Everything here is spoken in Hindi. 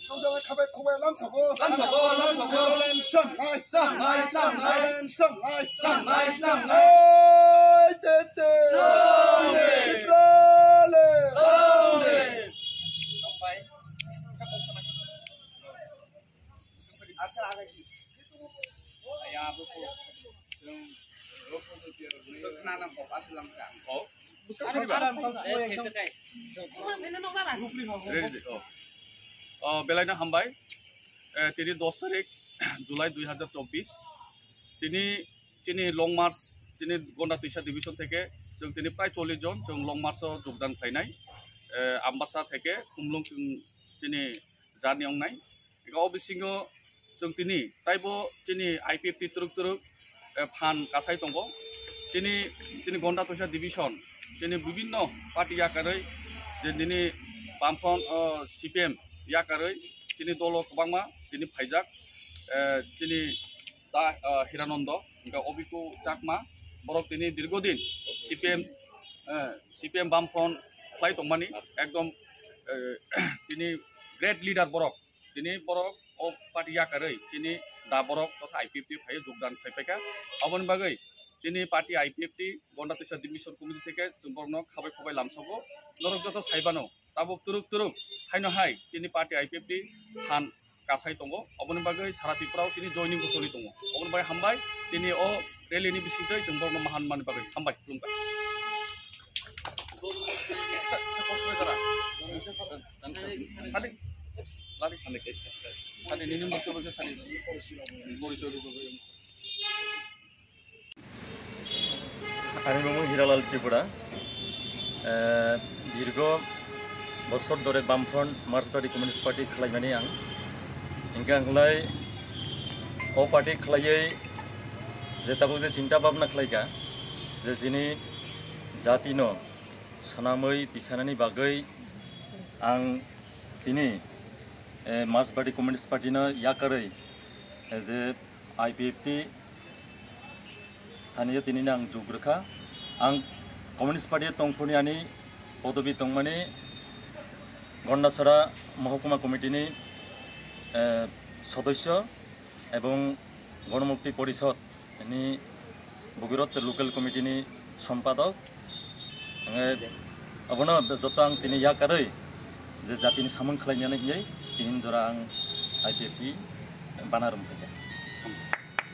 Chúng খাবে খুবে লামসাবো লেন সাংলাই ওই তেতে ইব্রালে sampai cakap sama asal ada sih ayah buku yang buku itu senanam kok asal langsung oh बेलायना हामबाय তিনি 10 तारिख जुलाई 2024 তিনি লং মার্চ তিনি গন্ডা তৈসা ডিভিশন থেকে जों তিনি প্রায় 40 জন जों লং মার্চও যোগদান খাইনাই আমবাসা থেকে কুমলুং তিনি জার্নি अंनाय गाव बिसिङो जों ताइबो आईपीएफटी तुरुक फान कासाय दंगो তিনি गन्डा तैसा डिविशन विभिन्न पार्टी याकारै दिनै बामफ्रन सीपीएम याकारै दल गोबांमा फाइजाक दा हिरानन्द अबिकु चाकमा बरक दीर्घदिन सीपीएम बामफ्रन फ्लाई दंमानि एकदम ग्रेट लीडर बरक बरक पार्टी याकारै दा बरक तथा आईपीएफटी फाइ योगदान खाइफायका अबनि बागै पार्टी आईपीएफटी गन्डा तैसा डिविशन कमिटी থেকে जों खाबाय खबाय लामसाबो नरक जत साइबानो ताबो तुरुक हायनो हाय पार्टी आईपीएफटी फान कासाय दंगो अबनि बागै सारा त्रिपुराव जयनिं गसलि दंगो अबनि बागै हामबाय ओ रेलिनि बिसिङै जों बरनो महान मानि बागै हामबाय खुलुमबाय আমি মামু হিরালাল ত্রিপুরা দীর্ঘ বছর ধরে বামফ্রন্ট मार्क्सवादी कम्युनिस्ट पार्टी खालायनानै आं इनका आंलाय ओ पार्टी खालायै जे ताबो जे चिंता भावना खालायगा जे जिनि जातिनो सनामै दिसानानि बागै आं दिनै मार्क्सवादी कम्युनिस्ट पार्टीनो याकारै जे आईपीएफटी थानिया दिनैनो आं जुग्रोखा आं कम्युनिस्ट पार्टी तंफुनियानि पदबी दंमानि गन्डासरा महकुमा कमिटिनि सदस्य एवं गणमुक्ति परिषद भगीरथ लोकल कमिटिनि सम्पादक अबनो जत आं दिनै याकारै जे जातिनि सामोन खालायनानै हियै दिनै जरा आं आईपीएफटी बानारम फैदों।